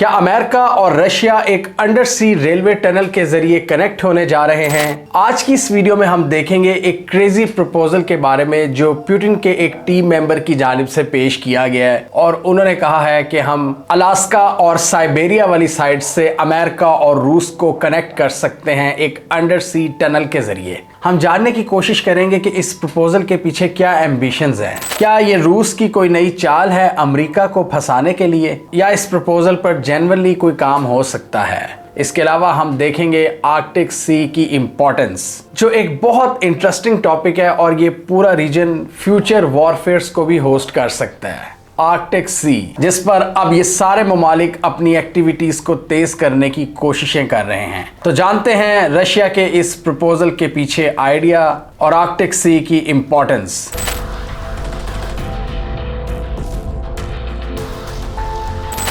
क्या अमेरिका और रशिया एक अंडर सी रेलवे टनल के जरिए कनेक्ट होने जा रहे हैं? आज की इस वीडियो में हम देखेंगे एक क्रेजी प्रपोजल के बारे में जो पुतिन के एक टीम मेंबर की जानिब से पेश किया गया है और उन्होंने कहा है कि हम अलास्का और साइबेरिया वाली साइड से अमेरिका और रूस को कनेक्ट कर सकते हैं एक अंडर सी टनल के जरिए। हम जानने की कोशिश करेंगे कि इस प्रपोजल के पीछे क्या एम्बिशंस हैं। क्या ये रूस की कोई नई चाल है अमेरिका को फंसाने के लिए, या इस प्रपोजल पर जेन्युइनली कोई काम हो सकता है? इसके अलावा हम देखेंगे आर्कटिक सी की इंपॉर्टेंस, जो एक बहुत इंटरेस्टिंग टॉपिक है और ये पूरा रीजन फ्यूचर वॉरफेयर्स को भी होस्ट कर सकता है। आर्कटिक सी, जिस पर अब ये सारे ममालिक अपनी एक्टिविटीज को तेज करने की कोशिशें कर रहे हैं। तो जानते हैं रशिया के इस प्रपोजल के पीछे आइडिया और आर्कटिक सी की इंपॉर्टेंस।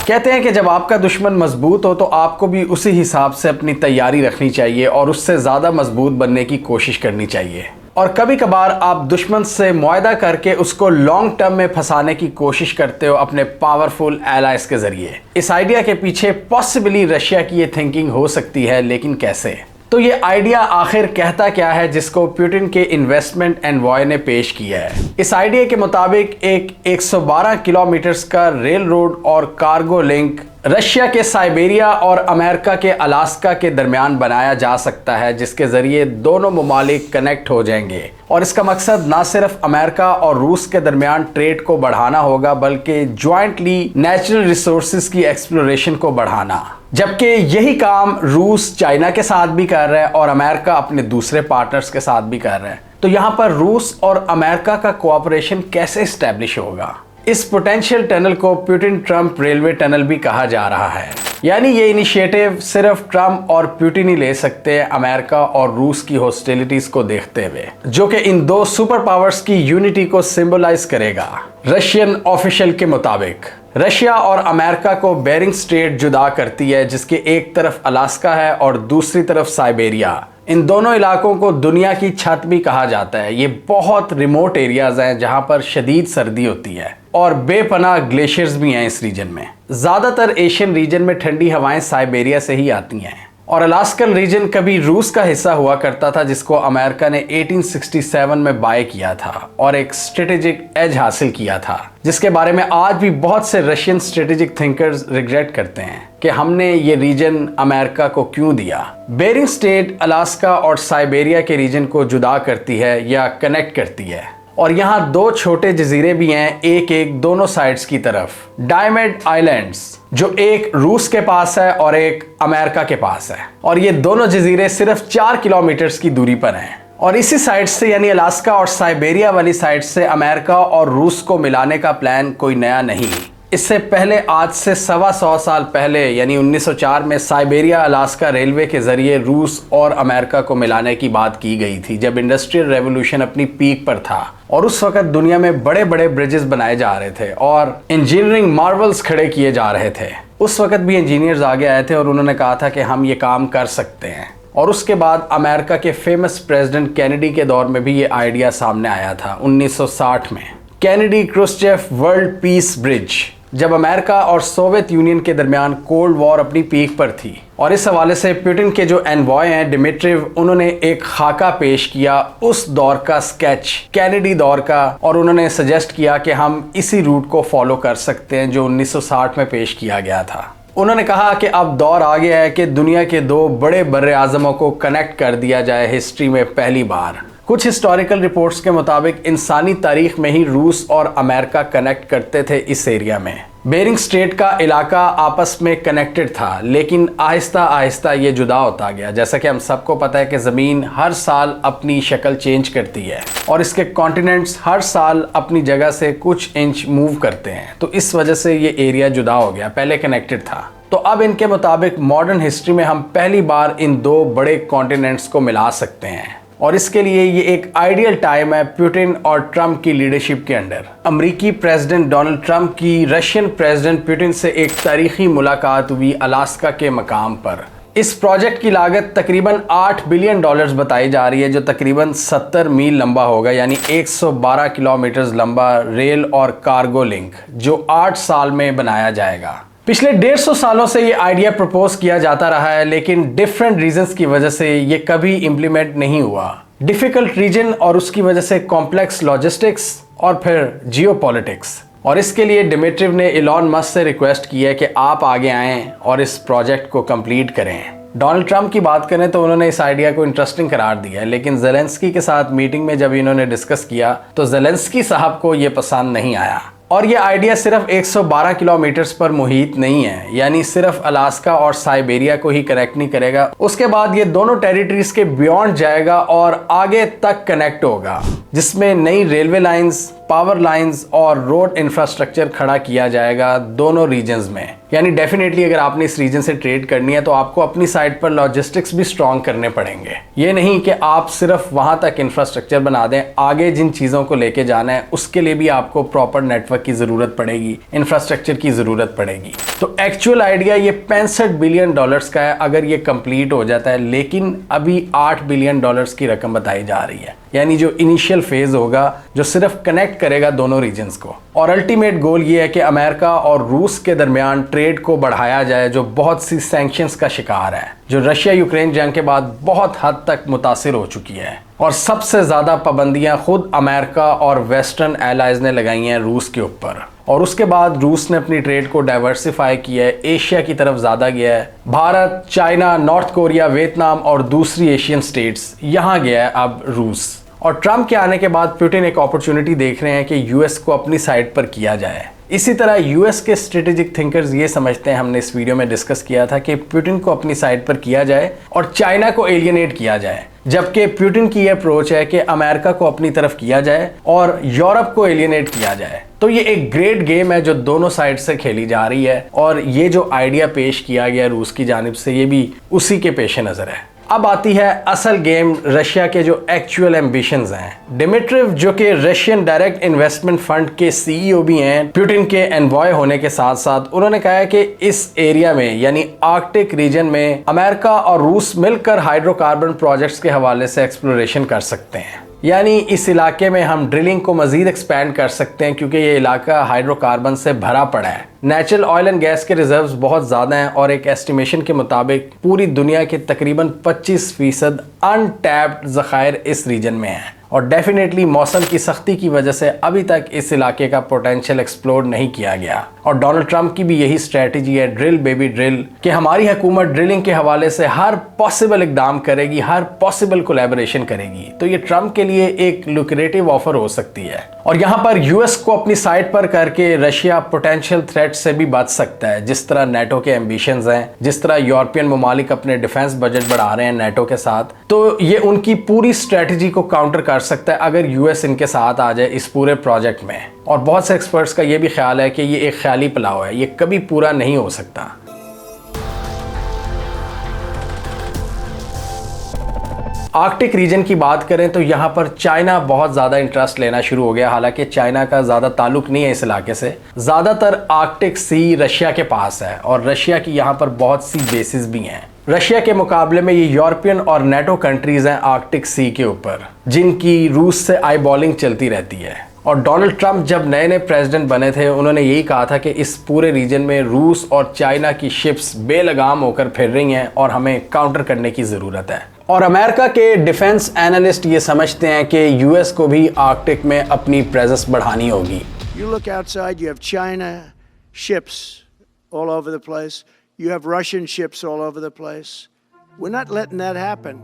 कहते हैं कि जब आपका दुश्मन मजबूत हो तो आपको भी उसी हिसाब से अपनी तैयारी रखनी चाहिए और उससे ज़्यादा मजबूत बनने की कोशिश करनी चाहिए। और कभी कभार आप दुश्मन से मुआहदा करके उसको लॉन्ग टर्म में फंसाने की कोशिश करते हो अपने पावरफुल एलाइज के जरिए। इस आइडिया के पीछे पॉसिबली रशिया की ये थिंकिंग हो सकती है, लेकिन कैसे? तो ये आइडिया आखिर कहता क्या है जिसको पुतिन के इन्वेस्टमेंट एनवॉय ने पेश किया है? इस आइडिया के मुताबिक एक 112 किलोमीटर का रेल रोड और कार्गो लिंक रशिया के साइबेरिया और अमेरिका के अलास्का के दरमियान बनाया जा सकता है, जिसके जरिए दोनों ममालिक कनेक्ट हो जाएंगे। और इसका मकसद ना सिर्फ अमेरिका और रूस के दरमियान ट्रेड को बढ़ाना होगा, बल्कि ज्वाइंटली नेचुरल रिसोर्सेज की एक्सप्लोरेशन को बढ़ाना। जबकि यही काम रूस चाइना के साथ भी कर रहा है और अमेरिका अपने दूसरे पार्टनर्स के साथ भी कर रहा है। तो यहाँ पर रूस और अमेरिका का कोऑपरेशन कैसे एस्टेब्लिश होगा? इस पोटेंशियल टनल को पुतिन ट्रंप रेलवे टनल भी कहा जा रहा है। यानी ये इनिशिएटिव सिर्फ ट्रंप और पुतिन ही ले सकते हैं अमेरिका और रूस की हॉस्टिलिटीज को देखते हुए, जो कि इन दो सुपर पावर्स की यूनिटी को सिंबलाइज करेगा। रशियन ऑफिशियल के मुताबिक रशिया और अमेरिका को बेरिंग स्ट्रेट जुदा करती है, जिसके एक तरफ अलास्का है और दूसरी तरफ साइबेरिया। इन दोनों इलाकों को दुनिया की छत भी कहा जाता है। ये बहुत रिमोट एरियाज हैं जहां पर शदीद सर्दी होती है और बेपनाह ग्लेशियर्स भी हैं इस रीजन में। ज़्यादातर एशियन रीजन में ठंडी हवाएं साइबेरिया से ही आती हैं। और अलास्कन रीजन कभी रूस का हिस्सा हुआ करता था, जिसको अमेरिका ने 1867 में बाय किया था और एक स्ट्रेटेजिक एज हासिल किया था, जिसके बारे में आज भी बहुत से रशियन स्ट्रेटेजिक थिंकर्स रिग्रेट करते हैं कि हमने ये रीजन अमेरिका को क्यों दिया। बेरिंग स्ट्रेट अलास्का और साइबेरिया के रीजन को जुदा करती है या कनेक्ट करती है। और यहाँ दो छोटे जजीरे भी हैं, एक एक दोनों साइड्स की तरफ। डायमंड आइलैंड्स, जो एक रूस के पास है और एक अमेरिका के पास है। और ये दोनों जजीरे सिर्फ 4 किलोमीटर की दूरी पर हैं। और इसी साइड से यानी अलास्का और साइबेरिया वाली साइड से अमेरिका और रूस को मिलाने का प्लान कोई नया नहीं। इससे पहले आज से 125 साल पहले यानी 1904 में साइबेरिया अलास्का रेलवे के जरिए रूस और अमेरिका को मिलाने की बात की गई थी, जब इंडस्ट्रियल रेवोल्यूशन अपनी पीक पर था। और उस वक्त दुनिया में बड़े बड़े ब्रिजेस बनाए जा रहे थे और इंजीनियरिंग मार्वल्स खड़े किए जा रहे थे। उस वक्त भी इंजीनियर्स आगे आए थे और उन्होंने कहा था कि हम ये काम कर सकते हैं। और उसके बाद अमेरिका के फेमस प्रेसिडेंट कैनेडी के दौर में भी ये आइडिया सामने आया था 1960 में। Kennedy Khrushchev world peace bridge, जब अमेरिका और सोवियत यूनियन के दरमियान कोल्ड वॉर अपनी पीक पर थी। और इस हवाले से पुतिन के जो एनवॉय हैं डिमिट्रिव, उन्होंने एक खाका पेश किया उस दौर का स्केच, कैनेडी दौर का, और उन्होंने सजेस्ट किया कि हम इसी रूट को फॉलो कर सकते हैं जो 1960 में पेश किया गया था। उन्होंने कहा कि अब दौर आ गया है कि दुनिया के दो बड़े बर्रे आज़मों को कनेक्ट कर दिया जाए हिस्ट्री में पहली बार। कुछ हिस्टोरिकल रिपोर्ट्स के मुताबिक इंसानी तारीख में ही रूस और अमेरिका कनेक्ट करते थे इस एरिया में। बेरिंग स्ट्रेट का इलाका आपस में कनेक्टेड था, लेकिन आहिस्ता आहिस्ता ये जुदा होता गया। जैसा कि हम सबको पता है कि ज़मीन हर साल अपनी शक्ल चेंज करती है और इसके कॉन्टिनेंट्स हर साल अपनी जगह से कुछ इंच मूव करते हैं। तो इस वजह से ये एरिया जुदा हो गया, पहले कनेक्टेड था। तो अब इनके मुताबिक मॉडर्न हिस्ट्री में हम पहली बार इन दो बड़े कॉन्टिनेंट्स को मिला सकते हैं। और इसके लिए ये एक आइडियल टाइम है पुतिन और ट्रंप की लीडरशिप के अंडर। अमेरिकी प्रेसिडेंट डोनाल्ड ट्रंप की रशियन प्रेसिडेंट पुतिन से एक तारीखी मुलाकात हुई अलास्का के मकाम पर। इस प्रोजेक्ट की लागत तकरीबन $8 बिलियन बताई जा रही है, जो तकरीबन 70 मील लंबा होगा, यानी 112 किलोमीटर लंबा रेल और कार्गो लिंक, जो 8 साल में बनाया जाएगा। पिछले 150 सालों से ये आइडिया प्रपोज किया जाता रहा है, लेकिन डिफरेंट रीजंस की वजह से ये कभी इंप्लीमेंट नहीं हुआ। डिफिकल्ट रीजन और उसकी वजह से कॉम्प्लेक्स लॉजिस्टिक्स और फिर जियोपॉलिटिक्स। और इसके लिए डिमिट्रिव ने इलॉन मस्क से रिक्वेस्ट की है कि आप आगे आएं और इस प्रोजेक्ट को कंप्लीट करें। डोनाल्ड ट्रंप की बात करें तो उन्होंने इस आइडिया को इंटरेस्टिंग करार दिया है, लेकिन ज़ेलेंस्की के साथ मीटिंग में जब इन्होंने डिस्कस किया तो ज़ेलेंस्की साहब को ये पसंद नहीं आया। और ये आइडिया सिर्फ 112 किलोमीटर्स पर मुहित नहीं है, यानी सिर्फ अलास्का और साइबेरिया को ही कनेक्ट नहीं करेगा। उसके बाद ये दोनों टेरिटरीज के बियॉन्ड जाएगा और आगे तक कनेक्ट होगा, जिसमें नई रेलवे लाइंस, पावर लाइंस और रोड इंफ्रास्ट्रक्चर खड़ा किया जाएगा दोनों रीजन्स में। यानी डेफिनेटली अगर आपने इस रीजन से ट्रेड करनी है तो आपको अपनी साइड पर लॉजिस्टिक्स भी स्ट्रॉन्ग करने पड़ेंगे। ये नहीं कि आप सिर्फ वहां तक इंफ्रास्ट्रक्चर बना दें, आगे जिन चीज़ों को लेके जाना है उसके लिए भी आपको प्रॉपर नेटवर्क की ज़रूरत पड़ेगी, इंफ्रास्ट्रक्चर की ज़रूरत पड़ेगी। तो एक्चुअल आइडिया ये $65 बिलियन का है अगर ये कंप्लीट हो जाता है, लेकिन अभी $8 बिलियन की रकम बताई जा रही है, यानी जो इनिशियल फेज होगा जो सिर्फ कनेक्ट करेगा दोनों रीजन्स को। और अल्टीमेट गोल ये है कि अमेरिका और रूस के दरमियान ट्रेड को बढ़ाया जाए, जो बहुत सी सैंक्शंस का शिकार है, जो रशिया यूक्रेन जंग के बाद बहुत हद तक मुतासिर हो चुकी है। और सबसे ज़्यादा पाबंदियां खुद अमेरिका और वेस्टर्न एलाइज ने लगाई हैं रूस के ऊपर। और उसके बाद रूस ने अपनी ट्रेड को डाइवर्सिफाई किया है, एशिया की तरफ ज़्यादा गया है। Bharat, China, north Korea, Vietnam और दूसरी एशियन स्टेट्स, यहाँ गया है अब रूस। और ट्रंप के आने के बाद पुतिन एक अपॉर्चुनिटी देख रहे हैं कि यूएस को अपनी साइड पर किया जाए। इसी तरह यूएस के स्ट्रेटेजिक थिंकर्स ये समझते हैं, हमने इस वीडियो में डिस्कस किया था, कि पुतिन को अपनी साइड पर किया जाए और चाइना को एलियनेट किया जाए, जबकि पुतिन की यह अप्रोच है कि अमेरिका को अपनी तरफ किया जाए और यूरोप को एलियनेट किया जाए। तो ये एक ग्रेट गेम है जो दोनों साइड से खेली जा रही है, और ये जो आइडिया पेश किया गया रूस की जानिब से, ये भी उसी के पेश नज़र है। अब आती है असल गेम, रशिया के जो एक्चुअल एम्बिशंस हैं। डिमिट्रिव, जो कि रशियन डायरेक्ट इन्वेस्टमेंट फंड के सीईओ भी हैं, पुतिन के एनवॉय होने के साथ साथ उन्होंने कहा है कि इस एरिया में यानी आर्कटिक रीजन में अमेरिका और रूस मिलकर हाइड्रोकार्बन प्रोजेक्ट्स के हवाले से एक्सप्लोरेशन कर सकते हैं। यानी इस इलाके में हम ड्रिलिंग को मजीद एक्सपैंड कर सकते हैं, क्योंकि ये इलाका हाइड्रोकार्बन से भरा पड़ा है। नेचुरल ऑयल एंड गैस के रिजर्व्स बहुत ज़्यादा हैं और एक एस्टिमेशन के मुताबिक पूरी दुनिया के तकरीबन 25% अनटैप्ड ज़खायर इस रीजन में हैं। और डेफिनेटली मौसम की सख्ती की वजह से अभी तक इस इलाके का पोटेंशियल एक्सप्लोर नहीं किया गया। और डोनाल्ड ट्रंप की भी यही स्ट्रेटजी है, ड्रिल बेबी ड्रिल, कि हमारी हुकूमत ड्रिलिंग के हवाले से हर पॉसिबल इकदाम करेगी, हर पॉसिबल कोलैबोरेशन करेगी। तो ये ट्रंप के लिए एक लुक्रेटिव ऑफर हो सकती है। और यहाँ पर यूएस को अपनी साइड पर करके रशिया पोटेंशियल थ्रेट से भी बच सकता है, जिस तरह नेटो के एम्बिशंस हैं, जिस तरह यूरोपियन ममालिक अपने डिफेंस बजट बढ़ा रहे हैं नेटो के साथ। तो ये उनकी पूरी स्ट्रेटजी को काउंटर कर सकता है अगर यूएस इनके साथ आ जाए इस पूरे प्रोजेक्ट में। और बहुत से एक्सपर्ट्स का ये भी ख्याल है कि ये एक ख्याली पुलाव है, ये कभी पूरा नहीं हो सकता। आर्कटिक रीजन की बात करें तो यहाँ पर चाइना बहुत ज़्यादा इंटरेस्ट लेना शुरू हो गया। हालांकि चाइना का ज़्यादा ताल्लुक नहीं है इस इलाके से, ज़्यादातर आर्कटिक सी रशिया के पास है और रशिया की यहाँ पर बहुत सी बेसिस भी हैं। रशिया के मुकाबले में ये यूरोपियन और नेटो कंट्रीज़ हैं आर्कटिक सी के ऊपर, जिनकी रूस से आई बॉलिंग चलती रहती है। और डोनाल्ड ट्रंप जब नए नए प्रेसिडेंट बने थे, उन्होंने यही कहा था कि इस पूरे रीजन में रूस और चाइना की शिप्स बेलगाम होकर फिर रही हैं और हमें काउंटर करने की ज़रूरत है। और अमेरिका के डिफेंस एनालिस्ट ये समझते हैं कि यूएस को भी आर्कटिक में अपनी प्रेजेंस बढ़ानी होगी। You look outside, you have China ships all over the place. You have Russian ships all over the place. We're not letting that happen.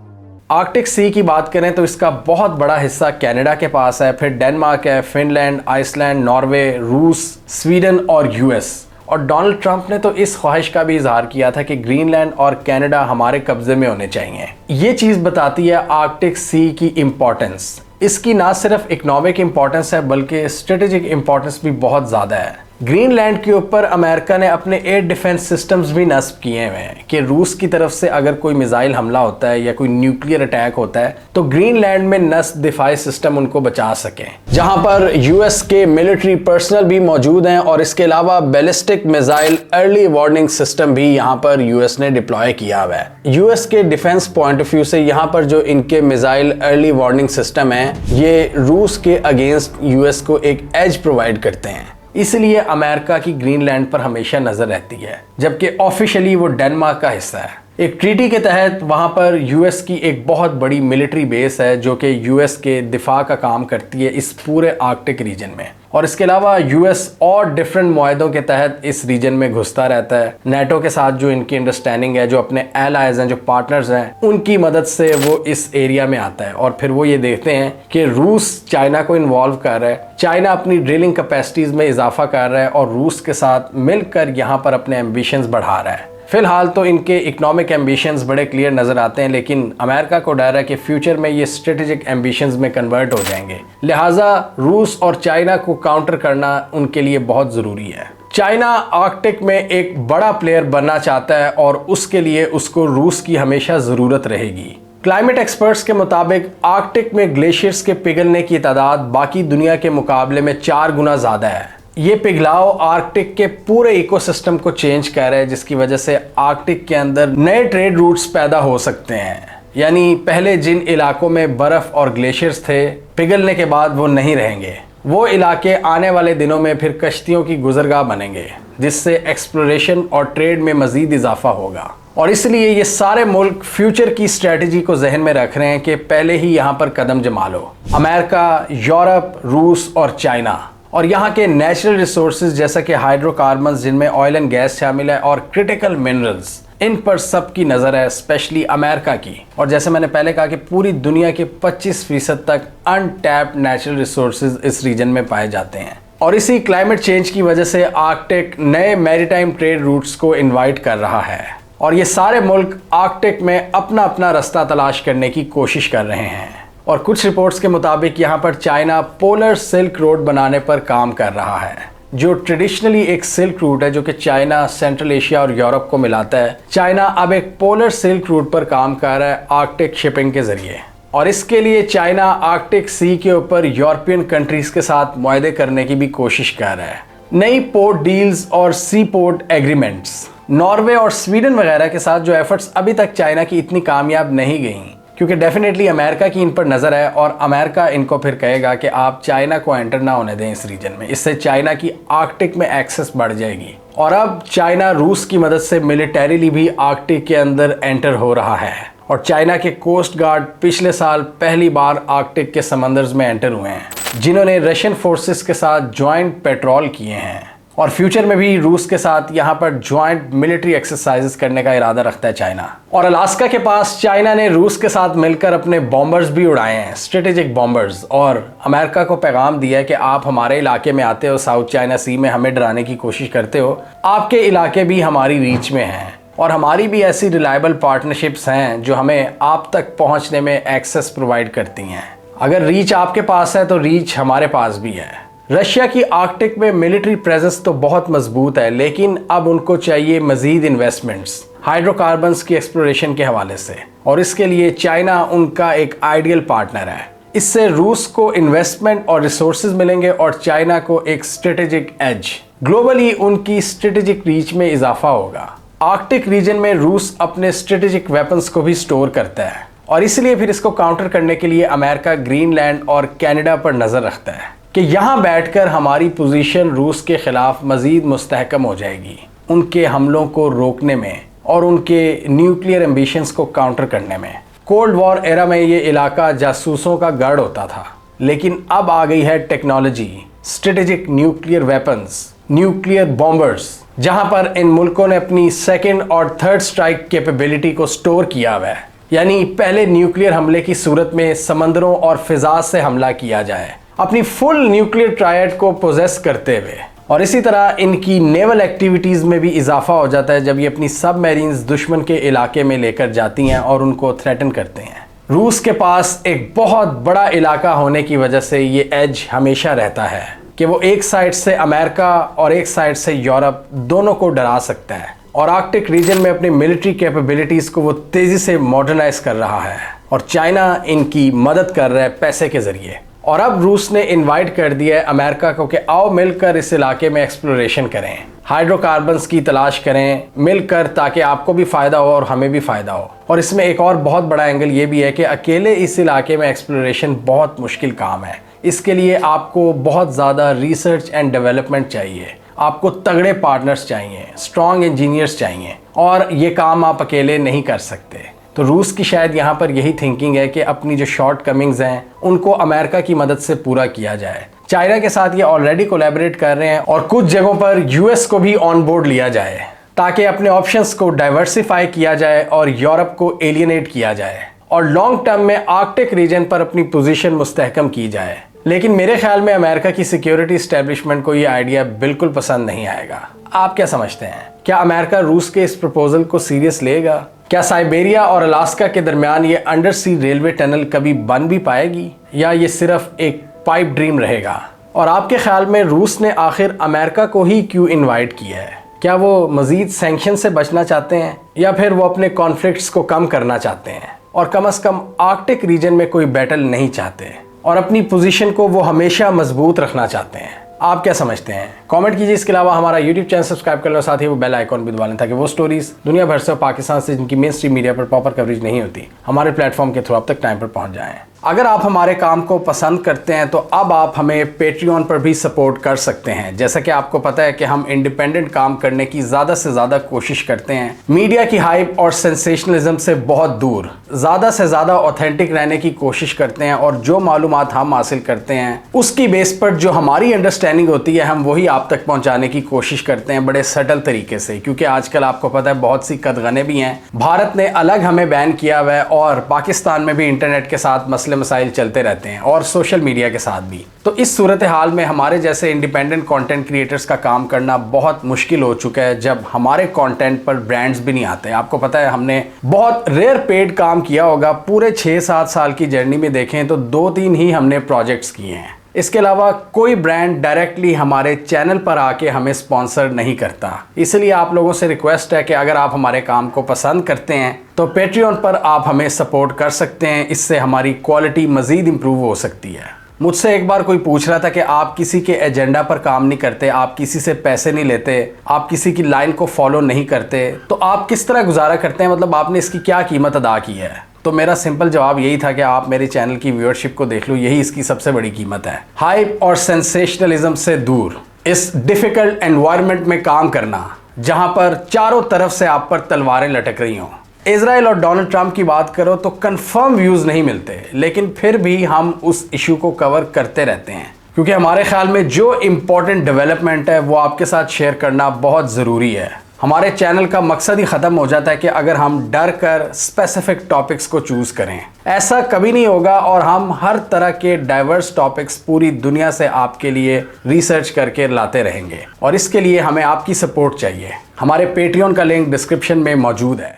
Arctic sea की बात करें तो इसका बहुत बड़ा हिस्सा कनाडा के पास है, फिर डेनमार्क है, फिनलैंड, आइसलैंड, नॉर्वे, रूस, स्वीडन और यूएस। और डोनाल्ड ट्रंप ने तो इस ख्वाहिश का भी इजहार किया था कि ग्रीनलैंड और कनाडा हमारे कब्जे में होने चाहिए। ये चीज़ बताती है आर्कटिक सी की इम्पोर्टेंस। इसकी ना सिर्फ इकोनॉमिक इम्पोर्टेंस है बल्कि स्ट्रेटेजिक इम्पोर्टेंस भी बहुत ज़्यादा है। ग्रीनलैंड के ऊपर अमेरिका ने अपने एयर डिफेंस सिस्टम्स भी नस्ब किए हुए हैं कि रूस की तरफ से अगर कोई मिसाइल हमला होता है या कोई न्यूक्लियर अटैक होता है तो ग्रीनलैंड में नस्ब दिफाई सिस्टम उनको बचा सके, जहां पर यूएस के मिलिट्री पर्सनल भी मौजूद हैं। और इसके अलावा ballistic missile early warning system भी यहां पर यूएस ने डिप्लॉय किया हुआ है। यूएस के डिफेंस पॉइंट ऑफ व्यू से यहाँ पर जो इनके मिसाइल अर्ली वार्निंग सिस्टम है, ये रूस के अगेंस्ट यूएस को एक एज प्रोवाइड करते हैं। इसलिए अमेरिका की ग्रीनलैंड पर हमेशा नजर रहती है, जबकि ऑफिशियली वो डेनमार्क का हिस्सा है। एक ट्रीटी के तहत वहां पर यूएस की एक बहुत बड़ी मिलिट्री बेस है जो कि यूएस के दिफा का काम करती है इस पूरे आर्कटिक रीजन में। और इसके अलावा यूएस और डिफरेंट मुआहदों के तहत इस रीजन में घुसता रहता है। नेटो के साथ जो इनकी अंडरस्टैंडिंग है, जो अपने एलाइज हैं, जो पार्टनर्स हैं, उनकी मदद से वो इस एरिया में आता है। और फिर वो ये देखते हैं कि रूस चाइना को इन्वॉल्व कर रहा है, चाइना अपनी ड्रिलिंग कैपेसिटीज में इजाफा कर रहा है और रूस के साथ मिलकर यहाँ पर अपने एम्बिशंस बढ़ा रहा है। फिलहाल तो इनके इकोनॉमिक एम्बिशंस बड़े क्लियर नजर आते हैं, लेकिन अमेरिका को डर है कि फ्यूचर में ये स्ट्रेटेजिक एम्बिशंस में कन्वर्ट हो जाएंगे। लिहाजा रूस और चाइना को काउंटर करना उनके लिए बहुत ज़रूरी है। चाइना आर्कटिक में एक बड़ा प्लेयर बनना चाहता है और उसके लिए उसको रूस की हमेशा ज़रूरत रहेगी। क्लाइमेट एक्सपर्ट्स के मुताबिक आर्कटिक में ग्लेशियर्स के पिघलने की तादाद बाकी दुनिया के मुकाबले में 4 गुना ज़्यादा है। ये पिघलाव आर्कटिक के पूरे इकोसिस्टम को चेंज कर रहा है, जिसकी वजह से आर्कटिक के अंदर नए ट्रेड रूट्स पैदा हो सकते हैं। यानी पहले जिन इलाकों में बर्फ और ग्लेशियर्स थे, पिघलने के बाद वो नहीं रहेंगे। वो इलाके आने वाले दिनों में फिर कश्तियों की गुजरगाह बनेंगे, जिससे एक्सप्लोरेशन और ट्रेड में मजीद इजाफा होगा। और इसलिए ये सारे मुल्क फ्यूचर की स्ट्रेटजी को जहन में रख रहे हैं कि पहले ही यहाँ पर कदम जमा लो। अमेरिका, यूरोप, रूस और चाइना। और यहाँ के नेचुरल रिसोर्सेज जैसा कि हाइड्रोकार्बन्स, जिनमें ऑयल एंड गैस शामिल है, और क्रिटिकल मिनरल्स, इन पर सबकी नज़र है, स्पेशली अमेरिका की। और जैसे मैंने पहले कहा कि पूरी दुनिया के 25% तक अनटैप्ड नेचुरल रिसोर्सेज इस रीजन में पाए जाते हैं। और इसी क्लाइमेट चेंज की वजह से आर्कटिक नए मैरीटाइम ट्रेड रूट्स को इन्वाइट कर रहा है और ये सारे मुल्क आर्कटिक में अपना अपना रास्ता तलाश करने की कोशिश कर रहे हैं। और कुछ रिपोर्ट्स के मुताबिक यहाँ पर चाइना पोलर सिल्क रोड बनाने पर काम कर रहा है, जो ट्रेडिशनली एक सिल्क रूट है जो कि चाइना, सेंट्रल एशिया और यूरोप को मिलाता है। चाइना अब एक पोलर सिल्क रूट पर काम कर रहा है आर्कटिक शिपिंग के जरिए। और इसके लिए चाइना आर्कटिक सी के ऊपर यूरोपियन कंट्रीज के साथ मुआहदे करने की भी कोशिश कर रहा है। नई पोर्ट डील्स और सी पोर्ट एग्रीमेंट्स नॉर्वे और स्वीडन वगैरह के साथ जो एफर्ट्स अभी तक चाइना की इतनी कामयाब नहीं गई, क्योंकि डेफिनेटली अमेरिका की इन पर नज़र है और अमेरिका इनको फिर कहेगा कि आप चाइना को एंटर ना होने दें इस रीजन में। इससे चाइना की आर्कटिक में एक्सेस बढ़ जाएगी। और अब चाइना रूस की मदद से मिलिटरीली भी आर्कटिक के अंदर एंटर हो रहा है। और चाइना के कोस्ट गार्ड पिछले साल पहली बार आर्कटिक के समंदर में एंटर हुए हैं, जिन्होंने रशियन फोर्सेस के साथ ज्वाइंट पेट्रोल किए हैं। और फ्यूचर में भी रूस के साथ यहाँ पर ज्वाइंट मिलिट्री एक्सरसाइजेस करने का इरादा रखता है चाइना। और अलास्का के पास चाइना ने रूस के साथ मिलकर अपने बॉम्बर्स भी उड़ाए हैं, स्ट्रेटेजिक बॉम्बर्स, और अमेरिका को पैगाम दिया है कि आप हमारे इलाके में आते हो, साउथ चाइना सी में हमें डराने की कोशिश करते हो, आपके इलाके भी हमारी रीच में हैं और हमारी भी ऐसी रिलायबल पार्टनरशिप्स हैं जो हमें आप तक पहुँचने में एक्सेस प्रोवाइड करती हैं। अगर रीच आपके पास है तो रीच हमारे पास भी है। रशिया की आर्कटिक में मिलिट्री प्रेजेंस तो बहुत मजबूत है, लेकिन अब उनको चाहिए मजीद इन्वेस्टमेंट्स हाइड्रोकार्बन्स की एक्सप्लोरेशन के हवाले से, और इसके लिए चाइना उनका एक आइडियल पार्टनर है। इससे रूस को इन्वेस्टमेंट और रिसोर्सेज मिलेंगे और चाइना को एक स्ट्रेटेजिक एज, ग्लोबली उनकी स्ट्रेटेजिक रीच में इजाफा होगा। आर्कटिक रीजन में रूस अपने स्ट्रेटेजिक वेपन्स को भी स्टोर करता है और इसलिए फिर इसको काउंटर करने के लिए अमेरिका ग्रीनलैंड और कनाडा पर नजर रखता है कि यहाँ बैठकर हमारी पोजीशन रूस के खिलाफ मजीद मुस्तहकम हो जाएगी, उनके हमलों को रोकने में और उनके न्यूक्लियर एम्बिशंस को काउंटर करने में। कोल्ड वॉर एरा में ये इलाका जासूसों का गढ़ होता था, लेकिन अब आ गई है technology, strategic nuclear weapons, nuclear bombers, जहां पर इन मुल्कों ने अपनी सेकेंड और थर्ड स्ट्राइक कैपेबिलिटी को स्टोर किया हुआ है। यानी पहले न्यूक्लियर हमले की सूरत में समंदरों और फिजा से हमला किया जाए, अपनी फुल न्यूक्लियर ट्रायड को पोजेस करते हुए। और इसी तरह इनकी नेवल एक्टिविटीज़ में भी इजाफा हो जाता है जब ये अपनी सबमरीन्स दुश्मन के इलाके में लेकर जाती हैं और उनको थ्रेटन करते हैं। रूस के पास एक बहुत बड़ा इलाका होने की वजह से ये एज हमेशा रहता है कि वो एक साइड से अमेरिका और एक साइड से यूरोप दोनों को डरा सकता है। और आर्कटिक रीजन में अपनी मिलिट्री कैपेबिलिटीज़ को वो तेज़ी से मॉडर्नाइज कर रहा है और चाइना इनकी मदद कर रहा है पैसे के ज़रिए। और अब रूस ने इनवाइट कर दिया है अमेरिका को कि आओ मिलकर इस इलाके में एक्सप्लोरेशन करें, हाइड्रोकार्बन्स की तलाश करें मिलकर, ताकि आपको भी फ़ायदा हो और हमें भी फ़ायदा हो। और इसमें एक और बहुत बड़ा एंगल ये भी है कि अकेले इस इलाके में एक्सप्लोरेशन बहुत मुश्किल काम है, इसके लिए आपको बहुत ज़्यादा रिसर्च एंड डेवलपमेंट चाहिए, आपको तगड़े पार्टनर्स चाहिए, स्ट्रॉन्ग इंजीनियर्स चाहिए, और ये काम आप अकेले नहीं कर सकते। तो रूस की शायद यहाँ पर यही थिंकिंग है कि अपनी जो शॉर्ट कमिंग्स हैं उनको अमेरिका की मदद से पूरा किया जाए। चाइना के साथ ये ऑलरेडी कोलैबोरेट कर रहे हैं और कुछ जगहों पर यूएस को भी ऑन बोर्ड लिया जाए ताकि अपने ऑप्शंस को डाइवर्सिफाई किया जाए और यूरोप को एलियनेट किया जाए और लॉन्ग टर्म में आर्कटिक रीजन पर अपनी पोजीशन मुस्तहकम की जाए। लेकिन मेरे ख्याल में अमेरिका की सिक्योरिटी एस्टेब्लिशमेंट को ये आइडिया बिल्कुल पसंद नहीं आएगा। आप क्या समझते हैं? क्या अमेरिका रूस के इस प्रपोजल को सीरियस लेगा? क्या साइबेरिया और अलास्का के दरमियान ये अंडर सी रेलवे टनल कभी बन भी पाएगी, या ये सिर्फ एक पाइप ड्रीम रहेगा? और आपके ख्याल में रूस ने आखिर अमेरिका को ही क्यों इनवाइट किया है? क्या वो मजीद सैंक्शन से बचना चाहते हैं, या फिर वो अपने कॉन्फ्लिक्ट्स को कम करना चाहते हैं और कम से कम आर्कटिक रीजन में कोई बैटल नहीं चाहते और अपनी पोजीशन को वो हमेशा मजबूत रखना चाहते हैं? आप क्या समझते हैं? कमेंट कीजिए। इसके अलावा हमारा यूट्यूब चैनल सब्सक्राइब कर लो, साथ ही वो बेल आइकॉन भी दबा लें ताकि वो स्टोरीज दुनिया भर से और पाकिस्तान से जिनकी मेन स्ट्रीम मीडिया पर प्रॉपर कवरेज नहीं होती हमारे प्लेटफॉर्म के थ्रू आप तक टाइम पर पहुंच जाएं। अगर आप हमारे काम को पसंद करते हैं तो अब आप हमें पेट्रियन पर भी सपोर्ट कर सकते हैं। जैसा कि आपको पता है कि हम इंडिपेंडेंट काम करने की ज़्यादा से ज़्यादा कोशिश करते हैं, मीडिया की हाइप और सेंसेशनलिज्म से बहुत दूर ज़्यादा से ज़्यादा ऑथेंटिक रहने की कोशिश करते हैं, और जो मालूमात हम हासिल करते हैं उसकी बेस पर जो हमारी अंडरस्टैंडिंग होती है हम वही आप तक पहुँचाने की कोशिश करते हैं बड़े सटल तरीके से। क्योंकि आजकल आपको पता है बहुत सी कदगने भी हैं, भारत ने अलग हमें बैन किया हुआ है और पाकिस्तान में भी इंटरनेट के साथ मसले मसाइल चलते रहते हैं और सोशल मीडिया के साथ भी। तो इस सूरत हाल में हमारे जैसे इंडिपेंडेंट कंटेंट क्रिएटर्स का काम करना बहुत मुश्किल हो चुका है जब हमारे कंटेंट पर ब्रांड्स भी नहीं आते। आपको पता है हमने बहुत रेयर पेड काम किया होगा, पूरे 6-7 साल की जर्नी में देखें तो 2-3 ही हमने प्रोजेक्ट्स किए हैं। इसके अलावा कोई ब्रांड डायरेक्टली हमारे चैनल पर आके हमें स्पॉन्सर नहीं करता। इसलिए आप लोगों से रिक्वेस्ट है कि अगर आप हमारे काम को पसंद करते हैं तो पेट्रियन पर आप हमें सपोर्ट कर सकते हैं। इससे हमारी क्वालिटी मज़ीद इम्प्रूव हो सकती है। मुझसे एक बार कोई पूछ रहा था कि आप किसी के एजेंडा पर काम नहीं करते, आप किसी से पैसे नहीं लेते, आप किसी की लाइन को फॉलो नहीं करते, तो आप किस तरह गुजारा करते हैं, मतलब आपने इसकी क्या कीमत अदा की है? तो मेरा सिंपल जवाब यही था कि आप मेरे चैनल की व्यूअरशिप को देख लो, यही इसकी सबसे बड़ी कीमत है। हाइप और सेंसेशनलिज्म से दूर इस डिफ़िकल्ट एनवायरनमेंट में काम करना जहां पर चारों तरफ से आप पर तलवारें लटक रही हों। इजराइल और डोनाल्ड ट्रंप की बात करो तो कंफर्म व्यूज़ नहीं मिलते, लेकिन फिर भी हम उस इशू को कवर करते रहते हैं क्योंकि हमारे ख्याल में जो इम्पोर्टेंट डेवलपमेंट है वो आपके साथ शेयर करना बहुत ज़रूरी है। हमारे चैनल का मकसद ही ख़त्म हो जाता है कि अगर हम डर कर स्पेसिफिक टॉपिक्स को चूज़ करें। ऐसा कभी नहीं होगा और हम हर तरह के डाइवर्स टॉपिक्स पूरी दुनिया से आपके लिए रिसर्च करके लाते रहेंगे और इसके लिए हमें आपकी सपोर्ट चाहिए। हमारे पेट्रियन का लिंक डिस्क्रिप्शन में मौजूद है।